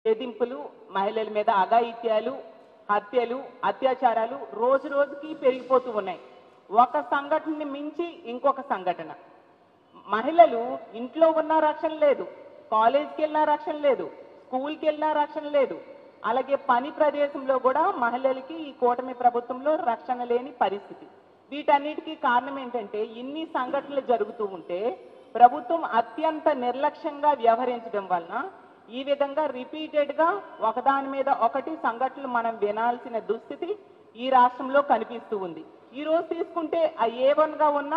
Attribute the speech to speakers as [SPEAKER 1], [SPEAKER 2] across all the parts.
[SPEAKER 1] వేధింపులు, మహిళల మీద అఘాయిత్యాలు, హత్యలు, అత్యాచారాలు రోజు రోజుకి పెరిగిపోతూ ఉన్నాయి. ఒక సంఘటనని మించి ఇంకొక సంఘటన. మహిళలు ఇంట్లో ఉన్న రక్షణ లేదు, కాలేజ్కి వెళ్ళినా రక్షణ లేదు, స్కూల్కి వెళ్ళినా రక్షణ లేదు, అలాగే పని ప్రదేశంలో కూడా మహిళలకి ఈ కూటమి ప్రభుత్వంలో రక్షణ లేని పరిస్థితి. వీటన్నిటికీ కారణం ఏంటంటే ఇన్ని సంఘటనలు జరుగుతూ ఉంటే ప్రభుత్వం అత్యంత నిర్లక్ష్యంగా వ్యవహరించడం వలన ఈ విధంగా రిపీటెడ్గా ఒకదాని మీద ఒకటి సంఘటనలు మనం వినాల్సిన దుస్థితి ఈ రాష్ట్రంలో కనిపిస్తూ ఉంది. ఈ రోజు తీసుకుంటే ఆ A1గా ఉన్న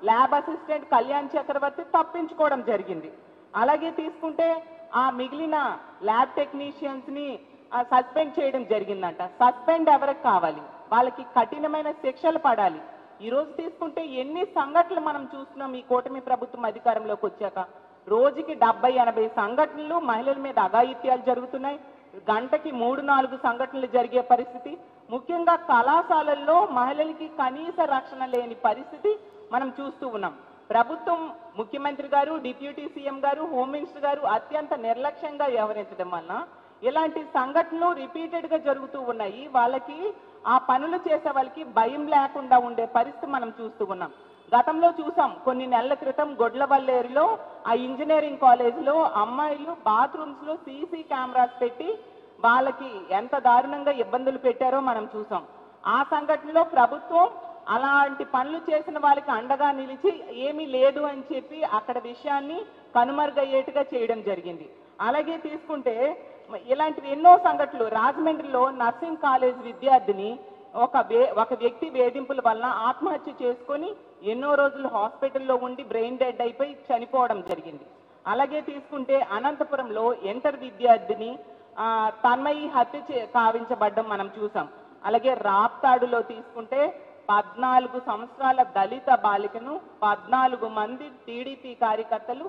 [SPEAKER 1] ల్యాబ్ అసిస్టెంట్ కళ్యాణ్ చక్రవర్తి తప్పించుకోవడం జరిగింది. అలాగే తీసుకుంటే ఆ మిగిలిన ల్యాబ్ టెక్నీషియన్స్ని సస్పెండ్ చేయడం జరిగిందంట. సస్పెండ్ ఎవరికి కావాలి? వాళ్ళకి కఠినమైన శిక్షలు పడాలి. ఈ రోజు తీసుకుంటే ఎన్ని సంఘటనలు మనం చూస్తున్నాం ఈ కూటమి ప్రభుత్వం అధికారంలోకి వచ్చాక. రోజుకి 70-80 సంఘటనలు మహిళల మీద అఘాయిత్యాలు జరుగుతున్నాయి. గంటకి 3-4 సంఘటనలు జరిగే పరిస్థితి. ముఖ్యంగా కళాశాలల్లో మహిళలకి కనీస రక్షణ లేని పరిస్థితి మనం చూస్తూ ఉన్నాం. ప్రభుత్వం, ముఖ్యమంత్రి గారు, డిప్యూటీ సీఎం గారు, హోమ్ మినిస్టర్ గారు అత్యంత నిర్లక్ష్యంగా వ్యవహరించడం వలన ఇలాంటి సంఘటనలు రిపీటెడ్గా జరుగుతూ ఉన్నాయి. వాళ్ళకి ఆ పనులు చేసే వాళ్ళకి భయం లేకుండా ఉండే పరిస్థితి మనం చూస్తూ ఉన్నాం. గతంలో చూసాం, కొన్ని నెలల క్రితం గొడ్లవల్లేరులో ఆ ఇంజనీరింగ్ కాలేజీలో అమ్మాయిలు బాత్రూమ్స్లో సీసీ కెమెరాస్ పెట్టి వాళ్ళకి ఎంత దారుణంగా ఇబ్బందులు పెట్టారో మనం చూసాం. ఆ సంఘటనలో ప్రభుత్వం అలాంటి పనులు చేసిన వాళ్ళకి అండగా నిలిచి ఏమీ లేదు అని చెప్పి అక్కడ విషయాన్ని కనుమరుగయ్యేట్టుగా చేయడం జరిగింది. అలాగే తీసుకుంటే ఇలాంటివి ఎన్నో సంఘటనలు. రాజమండ్రిలో నర్సింగ్ కాలేజ్ విద్యార్థిని ఒక వ్యక్తి వేధింపుల వలన ఆత్మహత్య చేసుకొని ఎన్నో రోజులు హాస్పిటల్లో ఉండి బ్రెయిన్ డెడ్ అయిపోయి చనిపోవడం జరిగింది. అలాగే తీసుకుంటే అనంతపురంలో ఇంటర్ విద్యార్థిని తన్మయి హత్య కావించబడ్డం మనం చూసాం. అలాగే రాప్తాడులో తీసుకుంటే 14 సంవత్సరాల దళిత బాలికను 14 మంది టీడీపీ కార్యకర్తలు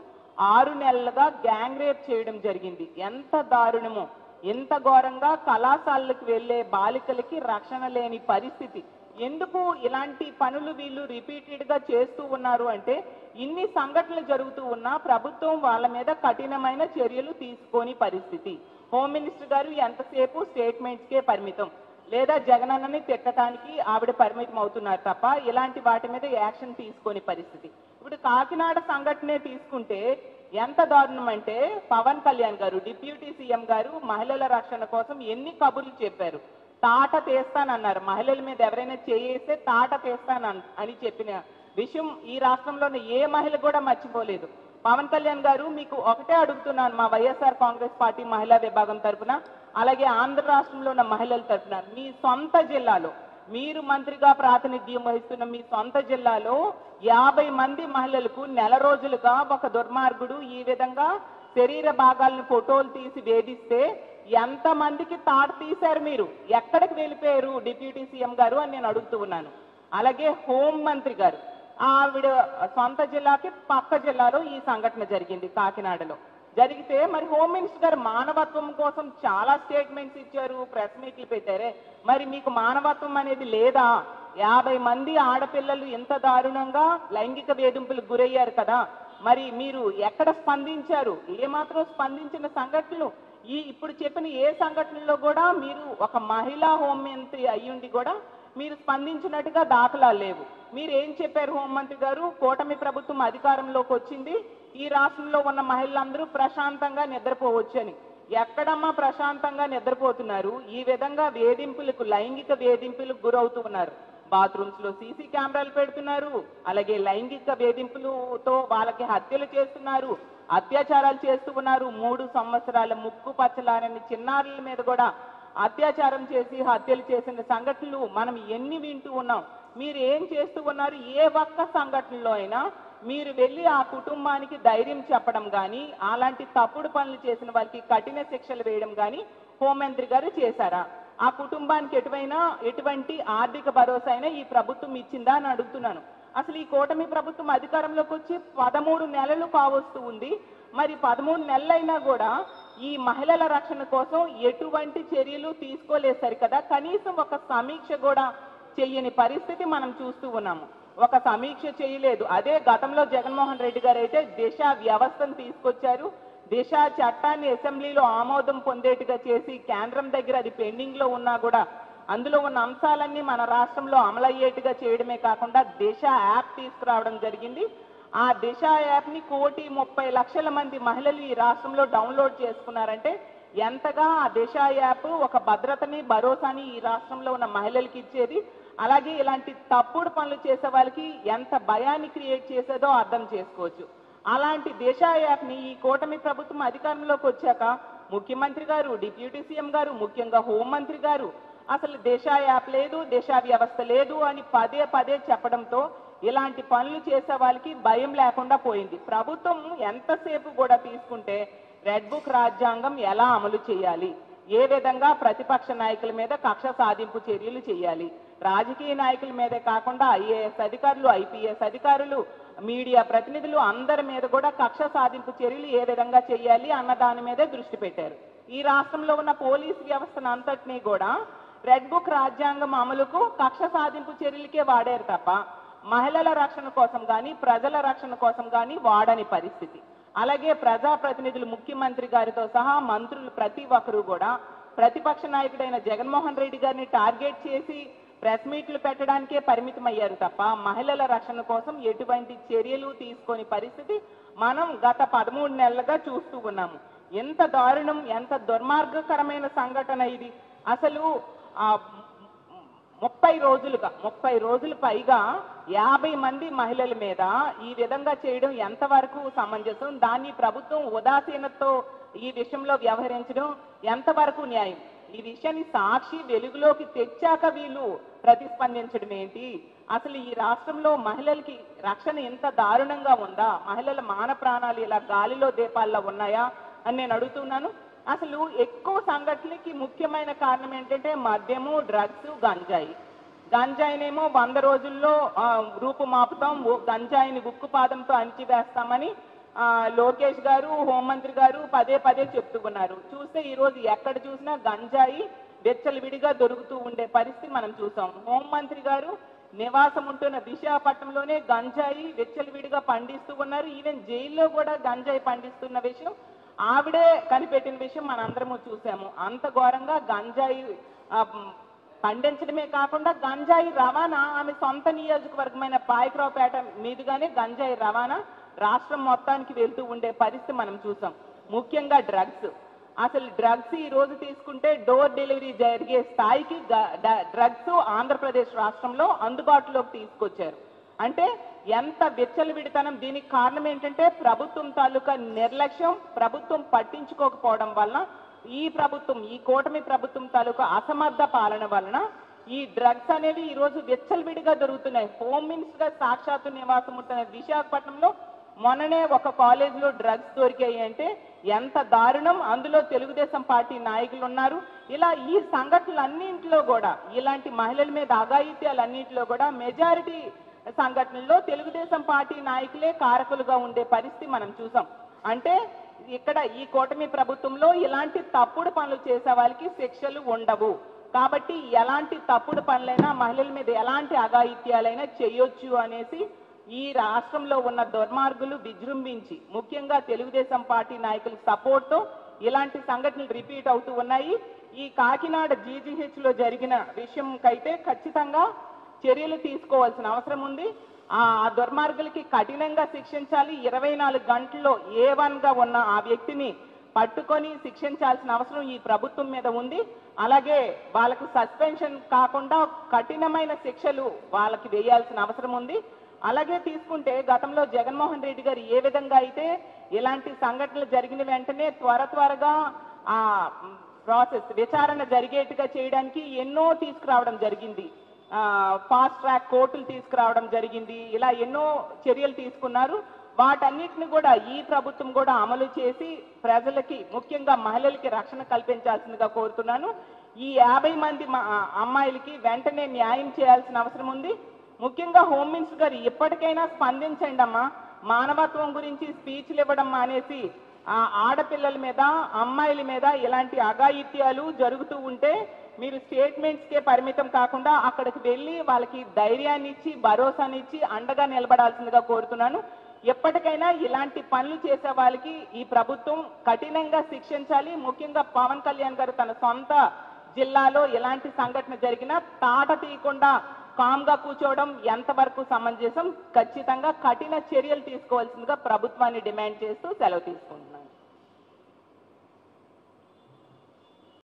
[SPEAKER 1] 6 నెలలుగా గ్యాంగ్ రేప్ చేయడం జరిగింది. ఎంత దారుణమో! ఎంత ఘోరంగా కళాశాలలకు వెళ్లే బాలికలకి రక్షణ లేని పరిస్థితి. ఎందుకు ఇలాంటి పనులు వీళ్ళు రిపీటెడ్గా చేస్తూ ఉన్నారు అంటే ఇన్ని సంఘటనలు జరుగుతూ ఉన్నా ప్రభుత్వం వాళ్ళ మీద కఠినమైన చర్యలు తీసుకోని పరిస్థితి. హోమ్ మినిస్టర్ గారు ఎంతసేపు స్టేట్మెంట్స్కే పరిమితం, లేదా జగనన్నని తిట్టడానికి ఆవిడ పరిమితం అవుతున్నారు తప్ప ఇలాంటి వాటి మీద యాక్షన్ తీసుకొని పరిస్థితి. ఇప్పుడు కాకినాడ సంఘటనే తీసుకుంటే ఎంత దారుణం అంటే పవన్ కళ్యాణ్ గారు, డిప్యూటీ సీఎం గారు మహిళల రక్షణ కోసం ఎన్ని కబుర్లు చెప్పారు. తాట తీస్తానన్నారు. మహిళల మీద ఎవరైనా చేయేస్తే తాట తీస్తానని చెప్పిన విషయం ఈ రాష్ట్రంలోని ఏ మహిళ కూడా మర్చిపోలేదు. పవన్ కళ్యాణ్ గారు, మీకు ఒకటే అడుగుతున్నాను మా వైఎస్ఆర్ కాంగ్రెస్ పార్టీ మహిళా విభాగం తరఫున, అలాగే ఆంధ్ర రాష్ట్రంలో ఉన్న మహిళల తరఫున, మీ సొంత జిల్లాలో మీరు మంత్రిగా ప్రాతినిధ్యం వహిస్తున్న మీ సొంత జిల్లాలో 50 మంది మహిళలకు నెల రోజులుగా ఒక దుర్మార్గుడు ఈ విధంగా శరీర భాగాలను ఫోటోలు తీసి వేధిస్తే ఎంతమందికి తాట తీశారు? మీరు ఎక్కడికి వెళ్ళిపోయారు డిప్యూటీ సీఎం గారు అని నేను అడుగుతూ ఉన్నాను. అలాగే హోం మంత్రి గారు, ఆవిడ సొంత జిల్లాకి పక్క జిల్లాలో ఈ సంఘటన జరిగింది, కాకినాడలో జరిగితే మరి హోమ్ మినిస్టర్ గారు మానవత్వం కోసం చాలా స్టేట్మెంట్స్ ఇచ్చారు, ప్రెస్ మీట్లు పెట్టారే, మరి మీకు మానవత్వం అనేది లేదా? 50 మంది ఆడపిల్లలు ఎంత దారుణంగా లైంగిక వేధింపులకు గురయ్యారు కదా, మరి మీరు ఎక్కడ స్పందించారు? ఏమాత్రం స్పందించిన సంఘటనలు ఇప్పుడు చెప్పిన ఏ సంఘటనలో కూడా మీరు ఒక మహిళా హోంమంత్రి అయ్యుండి కూడా మీరు స్పందించినట్టుగా దాఖలాలు లేవు. మీరు ఏం చెప్పారు హోంమంత్రి గారు? కూటమి ప్రభుత్వం అధికారంలోకి వచ్చింది, ఈ రాష్ట్రంలో ఉన్న మహిళలందరూ ప్రశాంతంగా నిద్రపోవచ్చు అని. ఎక్కడమ్మా ప్రశాంతంగా నిద్రపోతున్నారు? ఈ విధంగా వేధింపులకు, లైంగిక వేధింపులకు గురవుతూ ఉన్నారు. బాత్రూమ్స్ లో సీసీ కెమెరాలు పెడుతున్నారు, అలాగే లైంగిక వేధింపులతో వాళ్ళకి హత్యలు చేస్తున్నారు, అత్యాచారాలు చేస్తూ ఉన్నారు. 3 సంవత్సరాల ముక్కు పచ్చలారని చిన్నారుల మీద కూడా అత్యాచారం చేసి హత్యలు చేసిన సంఘటనలు మనం ఎన్ని వింటూ ఉన్నాం. మీరు ఏం చేస్తూ ఉన్నారు? ఏ ఒక్క సంఘటనలో అయినా మీరు వెళ్ళి ఆ కుటుంబానికి ధైర్యం చెప్పడం కానీ, అలాంటి తప్పుడు పనులు చేసిన వాళ్ళకి కఠిన శిక్షలు వేయడం కానీ హోంమంత్రి గారు చేశారా? ఆ కుటుంబానికి ఎటువంటి ఆర్థిక భరోసా అయినా ఈ ప్రభుత్వం ఇచ్చిందా అని అడుగుతున్నాను. అసలు ఈ కూటమి ప్రభుత్వం అధికారంలోకి వచ్చి 13 నెలలు కావస్తూ ఉంది. మరి 13 నెలలైనా కూడా ఈ మహిళల రక్షణ కోసం ఎటువంటి చర్యలు తీసుకోలేదు సరికదా. కనీసం ఒక సమీక్ష కూడా చెయ్యని పరిస్థితి మనం చూస్తూ ఉన్నాము. ఒక సమీక్ష చేయలేదు. అదే గతంలో జగన్మోహన్ రెడ్డి గారు అయితే దిశ వ్యవస్థను తీసుకొచ్చారు. దిశ చట్టాన్ని అసెంబ్లీలో ఆమోదం పొందేట్టుగా చేసి కేంద్రం దగ్గర అది పెండింగ్లో ఉన్నా కూడా అందులో ఉన్న అంశాలన్నీ మన రాష్ట్రంలో అమలయ్యేట్టుగా చేయడమే కాకుండా దిశ యాప్ తీసుకురావడం జరిగింది. ఆ దిశ యాప్ని 1,30,00,000 మంది మహిళలు ఈ రాష్ట్రంలో డౌన్లోడ్ చేసుకున్నారంటే ఎంతగా ఆ దిశ యాప్ ఒక భద్రతని భరోసాని ఈ రాష్ట్రంలో ఉన్న మహిళలకి ఇచ్చేది. అలాగే ఇలాంటి తప్పుడు పనులు చేసే వాళ్ళకి ఎంత భయాన్ని క్రియేట్ చేసేదో అర్థం చేసుకోవచ్చు. అలాంటి దిశ యాప్ని ఈ కూటమి ప్రభుత్వం అధికారంలోకి వచ్చాక ముఖ్యమంత్రి గారు, డిప్యూటీ సీఎం గారు, ముఖ్యంగా హోంమంత్రి గారు అసలు దిశ యాప్ లేదు, దిశ వ్యవస్థ లేదు అని పదే పదే చెప్పడంతో ఇలాంటి పనులు చేసే వాళ్ళకి భయం లేకుండా పోయింది. ప్రభుత్వం ఎంతసేపు కూడా తీసుకుంటే రెడ్ బుక్ రాజ్యాంగం ఎలా అమలు చేయాలి, ఏ విధంగా ప్రతిపక్ష నాయకుల మీద కక్ష సాధింపు చర్యలు చేయాలి, రాజకీయ నాయకుల మీదే కాకుండా ఐఏఎస్ అధికారులు, ఐపీఎస్ అధికారులు, మీడియా ప్రతినిధులు అందరి మీద కూడా కక్ష సాధింపు చర్యలు ఏ విధంగా చేయాలి అన్న దాని మీదే దృష్టి పెట్టారు. ఈ రాష్ట్రంలో ఉన్న పోలీస్ వ్యవస్థను అంతటినీ కూడా రెడ్ బుక్ రాజ్యాంగం అమలుకు కక్ష సాధింపు చర్యలకే వాడారు తప్ప మహిళల రక్షణ కోసం కానీ ప్రజల రక్షణ కోసం కానీ వాడని పరిస్థితి. అలాగే ప్రజాప్రతినిధులు ముఖ్యమంత్రి గారితో సహా మంత్రులు ప్రతి ఒక్కరూ కూడా ప్రతిపక్ష నాయకుడైన జగన్మోహన్ రెడ్డి గారిని టార్గెట్ చేసి ప్రెస్ మీట్లు పెట్టడానికే పరిమితం అయ్యారు తప్ప మహిళల రక్షణ కోసం ఎటువంటి చర్యలు తీసుకొని పరిస్థితి మనం గత 13 నెలలుగా చూస్తూ ఉన్నాము. ఎంత దారుణం, ఎంత దుర్మార్గకరమైన సంఘటన ఇది. అసలు 30 రోజులు పైగా 50 మంది మహిళల మీద ఈ విధంగా చేయడం ఎంతవరకు సమంజసం, దాన్ని ప్రభుత్వం ఉదాసీనతతో ఈ విషయంలో వ్యవహరించడం ఎంతవరకు న్యాయం, ఈ విషయాన్ని సాక్షి వెలుగులోకి తెచ్చాక వీళ్ళు ప్రతిస్పందించడం ఏంటి, అసలు ఈ రాష్ట్రంలో మహిళలకి రక్షణ ఎంత దారుణంగా ఉందా, మహిళల మాన ప్రాణాలు ఇలా గాలిలో దీపాల్లో ఉన్నాయా అని నేను అడుగుతున్నాను. అసలు ఎక్కువ సంఘటనలకి ముఖ్యమైన కారణం ఏంటంటే మద్యము, డ్రగ్స్, గంజాయినేమో 100 రోజుల్లో రూపుమాపుతాం, గంజాయిని ఉక్కుపాదంతో అణిచివేస్తామని లోకేష్ గారు, హోంమంత్రి గారు పదే పదే చెప్తూ ఉన్నారు. చూస్తే ఈరోజు ఎక్కడ చూసినా గంజాయి వెచ్చలవిడిగా దొరుకుతూ ఉండే పరిస్థితి మనం చూసాం. హోంమంత్రి గారు నివాసం ఉంటున్న విశాఖపట్నంలోనే గంజాయి వెచ్చలవిడిగా పండిస్తూ ఉన్నారు. ఈవెన్ జైల్లో కూడా గంజాయి పండిస్తున్న విషయం ఆవిడే కనిపెట్టిన విషయం మనందరము చూసాము. అంత ఘోరంగా గంజాయి పండించడమే కాకుండా గంజాయి రవాణా ఆమె సొంత నియోజకవర్గమైన పాయకరావుపేట మీదుగానే గంజాయి రవాణా రాష్ట్రం మొత్తానికి వెళ్తూ ఉండే పరిస్థితి మనం చూసాం. ముఖ్యంగా డ్రగ్స్, అసలు డ్రగ్స్ ఈ రోజు తీసుకుంటే డోర్ డెలివరీ జరిగే స్థాయికి డ్రగ్స్ ఆంధ్రప్రదేశ్ రాష్ట్రంలో అందుబాటులోకి తీసుకొచ్చారు. అంటే ఎంత విచ్చలవిడితనం. దీనికి కారణం ఏంటంటే ప్రభుత్వం తాలూకా నిర్లక్ష్యం, ప్రభుత్వం పట్టించుకోకపోవడం వలన ఈ కూటమి ప్రభుత్వం తాలూకా అసమర్థ పాలన వలన ఈ డ్రగ్స్ అనేవి ఈ రోజు విచ్చలవిడిగా దొరుకుతున్నాయి. హోమ్ మినిస్టర్ గా సాక్షాత్తు నివాసం ఉంటున్న విశాఖపట్నంలో మొన్ననే ఒక కాలేజీలో డ్రగ్స్ దొరికాయి అంటే ఎంత దారుణం. అందులో తెలుగుదేశం పార్టీ నాయకులు ఉన్నారు. ఇలా ఈ సంఘటనలన్నింటిలో కూడా, ఇలాంటి మహిళల మీద అఘాయిత్యాలన్నింటిలో కూడా మెజారిటీ సంఘటనల్లో తెలుగుదేశం పార్టీ నాయకులే కారకులుగా ఉండే పరిస్థితి మనం చూసాం. అంటే ఇక్కడ ఈ కూటమి ప్రభుత్వంలో ఇలాంటి తప్పుడు పనులు చేసే వాళ్ళకి శిక్షలు ఉండవు కాబట్టి ఎలాంటి తప్పుడు పనులైనా మహిళల మీద ఎలాంటి అఘాయిత్యాలైనా చేయొచ్చు అనేసి ఈ రాష్ట్రంలో ఉన్న దుర్మార్గులు విజృంభించి ముఖ్యంగా తెలుగుదేశం పార్టీ నాయకుల సపోర్ట్తో ఇలాంటి సంఘటనలు రిపీట్ అవుతూ ఉన్నాయి. ఈ కాకినాడ జీజీహెచ్ లో జరిగిన విషయంకైతే ఖచ్చితంగా చర్యలు తీసుకోవాల్సిన అవసరం ఉంది. ఆ దుర్మార్గులకి కఠినంగా శిక్షించాలి. 24 గంటల్లో A1గా ఉన్న ఆ వ్యక్తిని పట్టుకొని శిక్షించాల్సిన అవసరం ఈ ప్రభుత్వం మీద ఉంది. అలాగే వాళ్ళకు సస్పెన్షన్ కాకుండా కఠినమైన శిక్షలు వాళ్ళకి వేయాల్సిన అవసరం ఉంది. అలాగే తీసుకుంటే గతంలో జగన్మోహన్ రెడ్డి గారు ఏ విధంగా అయితే ఇలాంటి సంఘటనలు జరిగిన వెంటనే త్వరగా ఆ ప్రాసెస్ విచారణ జరిగేట్టుగా చేయడానికి ఎన్నో తీసుకురావడం జరిగింది. ఫాస్ట్ ట్రాక్ కోర్టులు తీసుకురావడం జరిగింది. ఇలా ఎన్నో చర్యలు తీసుకున్నారు. వాటన్నిటిని కూడా ఈ ప్రభుత్వం కూడా అమలు చేసి ప్రజలకి ముఖ్యంగా మహిళలకి రక్షణ కల్పించాల్సిందిగా కోరుతున్నాను. ఈ 50 మంది అమ్మాయిలకి వెంటనే న్యాయం చేయాల్సిన అవసరం ఉంది. ముఖ్యంగా హోమ్ మినిస్టర్ గారు ఇప్పటికైనా స్పందించండి అమ్మా. మానవత్వం గురించి స్పీచ్లు ఇవ్వడం మానేసి ఆడపిల్లల మీద, అమ్మాయిల మీద ఇలాంటి అఘాయిత్యాలు జరుగుతూ ఉంటే మీరు స్టేట్మెంట్స్కే పరిమితం కాకుండా అక్కడికి వెళ్ళి వాళ్ళకి ధైర్యాన్ని ఇచ్చి, భరోసానిచ్చి అండగా నిలబడాల్సిందిగా కోరుతున్నాను. ఎప్పటికైనా ఇలాంటి పనులు చేసే వాళ్ళకి ఈ ప్రభుత్వం కఠినంగా శిక్షించాలి. ముఖ్యంగా పవన్ కళ్యాణ్ గారు తన సొంత జిల్లాలో ఎలాంటి సంఘటన జరిగినా తాట తీయకుండా కామ్గా కూర్చోవడం ఎంతవరకు సమంజసం? ఖచ్చితంగా కఠిన చర్యలు తీసుకోవాల్సిందిగా ప్రభుత్వాన్ని డిమాండ్ చేస్తూ సెలవు తీసుకుంటున్నాను.